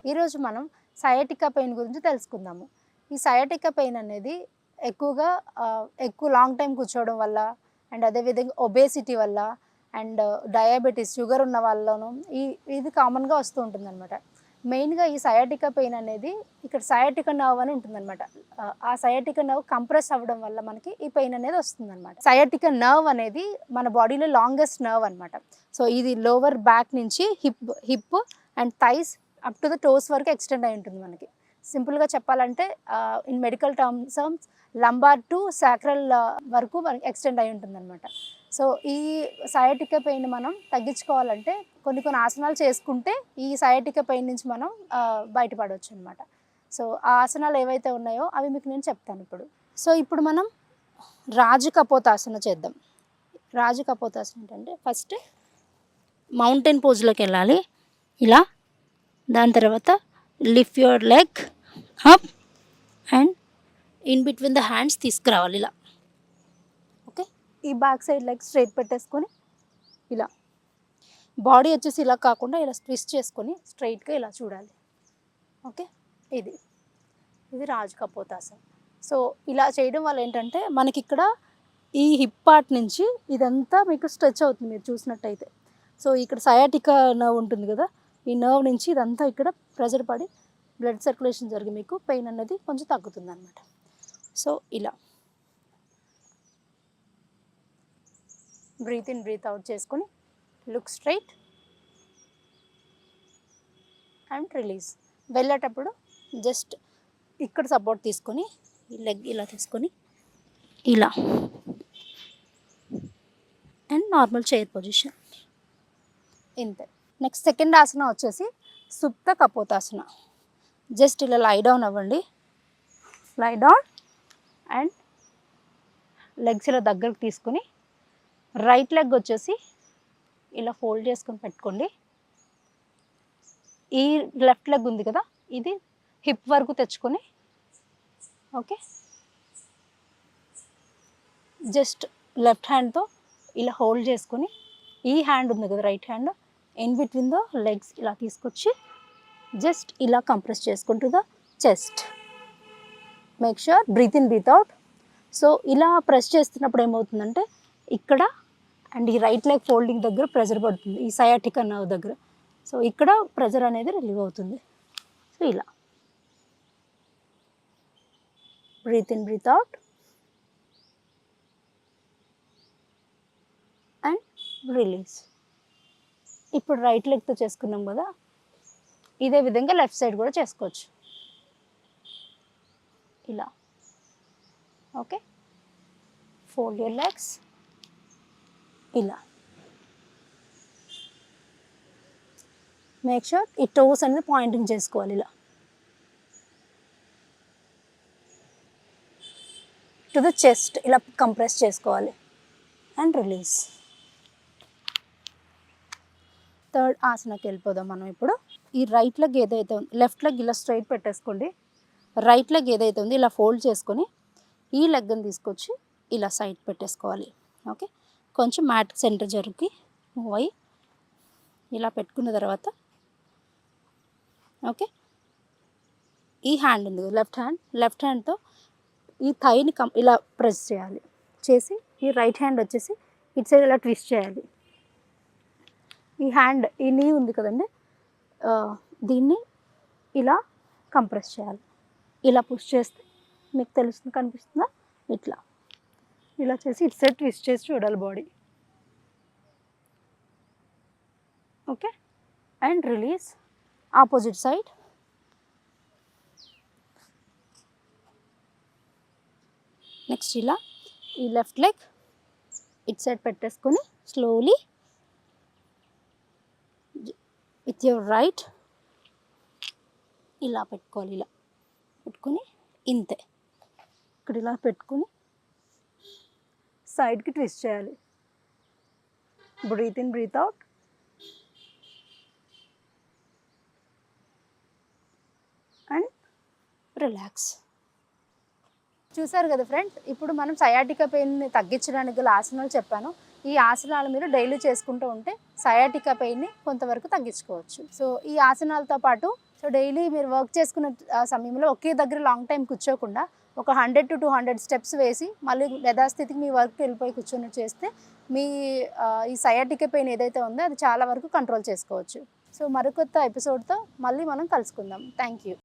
ఈరోజు మనం sciatica pain గురించి తెలుసుకుందాము. ఈ సయాటికా పెయిన్ అనేది ఎక్కువగా ఎక్కువ లాంగ్ టైం కూర్చోవడం వల్ల అండ్ అదేవిధంగా ఒబేసిటీ వల్ల అండ్ డయాబెటీస్ షుగర్ ఉన్న వాళ్ళలోనూ ఇది కామన్‌గా వస్తూ ఉంటుందనమాట. మెయిన్‌గా ఈ సయాటికా పెయిన్ అనేది ఇక్కడ సయాటికా నర్వ్ అని ఉంటుందనమాట. ఆ సయాటికా నర్వ్ కంప్రెస్ అవ్వడం వల్ల మనకి ఈ పెయిన్ అనేది వస్తుందనమాట. సయాటికా నర్వ్ అనేది మన బాడీలో లాంగెస్ట్ నర్వ్ అనమాట. సో, ఇది లోవర్ బ్యాక్ నుంచి hip and thighs up to the toes వరకు ఎక్స్టెండ్ అయి ఉంటుంది మనకి. సింపుల్‌గా చెప్పాలంటే in medical terms lumbar to sacral వరకు మనకి ఎక్స్టెండ్ అయి ఉంటుందనమాట. సో, ఈ సయాటికా పెయిన్ మనం తగ్గించుకోవాలంటే కొన్ని కొన్ని ఆసనాలు చేసుకుంటే ఈ సయాటికా పెయిన్ నుంచి మనం బయటపడొచ్చు అనమాట. సో, ఆ ఆసనాలు ఏవైతే ఉన్నాయో అవి మీకు నేను చెప్తాను ఇప్పుడు. సో, ఇప్పుడు మనం రాజు కపోతాసన చేద్దాం. రాజు కపోతాసన ఏంటంటే ఫస్ట్ మౌంటైన్ పోజ్‌లోకి వెళ్ళాలి ఇలా. దాని తర్వాత lift your leg up and in between the hands తీసుకురావాలి ఇలా. ఓకే, ఈ బ్యాక్ సైడ్ లెగ్ స్ట్రైట్ పెట్టేసుకొని ఇలా బాడీ వచ్చేసి ఇలా కాకుండా ఇలా ట్విస్ట్ చేసుకొని స్ట్రైట్గా ఇలా చూడాలి. ఓకే, ఇది రాజు కపోతాసన. సో, ఇలా చేయడం వల్ల ఏంటంటే మనకి ఇక్కడ ఈ హిప్ పార్ట్ నుంచి ఇదంతా మీకు స్ట్రెచ్ అవుతుంది మీరు చూసినట్టయితే. సో, ఇక్కడ సయాటికా నర్వ్ ఉంటుంది కదా, ఈ నర్వ్ నుంచి ఇదంతా ఇక్కడ ప్రెజర్ పడి బ్లడ్ సర్క్యులేషన్ జరిగి మీకు పెయిన్ అనేది కొంచెం తగ్గుతుంది అనమాట. సో, ఇలా బ్రీత్ ఇన్ బ్రీత్ అవుట్ చేసుకొని లుక్ స్ట్రైట్ అండ్ రిలీజ్. వెళ్ళేటప్పుడు జస్ట్ ఇక్కడ సపోర్ట్ తీసుకొని ఈ లెగ్ ఇలా తీసుకొని ఇలా అండ్ నార్మల్ చైర్ పొజిషన్ ఇంతే. నెక్స్ట్ సెకండ్ ఆసన వచ్చేసి సుప్త కపోతాసన. జస్ట్ ఇలా లై డౌన్ అవ్వండి. లై డౌన్ అండ్ లెగ్స్ ఇలా దగ్గరకు తీసుకొని రైట్ లెగ్ వచ్చేసి ఇలా ఫోల్డ్ చేసుకొని పెట్టుకోండి. ఈ లెఫ్ట్ లెగ్ ఉంది కదా, ఇది హిప్ వరకు తెచ్చుకొని ఓకే, జస్ట్ లెఫ్ట్ హ్యాండ్తో ఇలా హోల్డ్ చేసుకొని ఈ హ్యాండ్ ఉంది కదా right hand in between the legs ఇలా తీసుకొచ్చి జస్ట్ ఇలా కంప్రెస్ చేసుకుంటూ the chest. Make sure breathe in breathe out. So, ఇలా ప్రెస్ చేస్తున్నప్పుడు ఏమవుతుందంటే ఇక్కడ అండ్ ఈ రైట్ లెగ్ ఫోల్డింగ్ దగ్గర ప్రెజర్ పడుతుంది ఈ సయాటికా నర్వ్ దగ్గర. సో, ఇక్కడ ప్రెజర్ అనేది రిలీవ్ అవుతుంది. సో, ఇలా breathe in breathe out and release. ఇప్పుడు రైట్ లెగ్తో చేసుకున్నాం కదా, ఇదే విధంగా లెఫ్ట్ సైడ్ కూడా చేసుకోవచ్చు ఇలా. ఓకే, ఫోల్డ్ యువర్ లెగ్స్ ఇలా. మేక్ ష్యూర్ ఈ టోస్ అనేది పాయింటింగ్ చేసుకోవాలి ఇలా టు ద చెస్ట్ ఇలా కంప్రెస్ చేసుకోవాలి అండ్ రిలీజ్. థర్డ్ ఆసనకి వెళ్ళిపోదాం మనం ఇప్పుడు. ఈ రైట్ లెగ్ ఏదైతే ఉంది, లెఫ్ట్ లెగ్ ఇలా స్ట్రైట్ పెట్టేసుకోండి. రైట్ లెగ్ ఏదైతే ఉంది ఇలా ఫోల్డ్ చేసుకొని ఈ లెగ్ని తీసుకొచ్చి ఇలా సైడ్ పెట్టేసుకోవాలి. ఓకే, కొంచెం మ్యాట్ సెంటర్ జరుగుకి మూవ్ అయ్యి ఇలా పెట్టుకున్న తర్వాత ఓకే, ఈ హ్యాండ్ ఉంది కదా లెఫ్ట్ హ్యాండ్తో ఈ థైని ఇలా ప్రెస్ చేయాలి. చేసి ఈ రైట్ హ్యాండ్ వచ్చేసి ఇటు సైడ్ ఇలా ట్విస్ట్ చేయాలి. ఈ హ్యాండ్ ఈ నీ ఉంది కదండి, దీన్ని ఇలా కంప్రెస్ చేయాలి. ఇలా పుష్ చేస్తే మీకు తెలుస్తుంది, కనిపిస్తుందా, ఇట్లా ఇలా చేసి ఇటు సైడ్ ట్విస్ట్ చేసి చూడాలి body. Okay, and release. Opposite side. Next ఇలా ఈ లెఫ్ట్ లెగ్ ఇటు సైడ్ పెట్టేసుకొని స్లోలీ విత్ యువర్ రైట్ ఇలా పెట్టుకోవాలి. ఇలా పెట్టుకొని ఇంతే ఇక్కడ ఇలా పెట్టుకొని సైడ్కి ట్విస్ట్ చేయాలి. Breathe in breathe out and relax. చూసారు కదా ఫ్రెండ్స్, ఇప్పుడు మనం సయాటికా పెయిన్ని తగ్గించడానికి గల ఆసనాలు చెప్పాను. ఈ ఆసనాలు మీరు డైలీ చేసుకుంటూ ఉంటే సయాటికా పెయిన్ని కొంతవరకు తగ్గించుకోవచ్చు. సో, ఈ ఆసనాలతో పాటు సో డైలీ మీరు వర్క్ చేసుకున్న సమయంలో ఒకే దగ్గర లాంగ్ టైం కూర్చోకుండా ఒక 100 to 200 స్టెప్స్ వేసి మళ్ళీ యథాస్థితికి మీ వర్క్కి వెళ్ళిపోయి కూర్చొని చేస్తే మీ ఈ సయాటికా పెయిన్ ఏదైతే ఉందో అది చాలా వరకు కంట్రోల్ చేసుకోవచ్చు. సో మరికొత్త ఎపిసోడ్తో మళ్ళీ మనం కలుసుకుందాం. Thank you.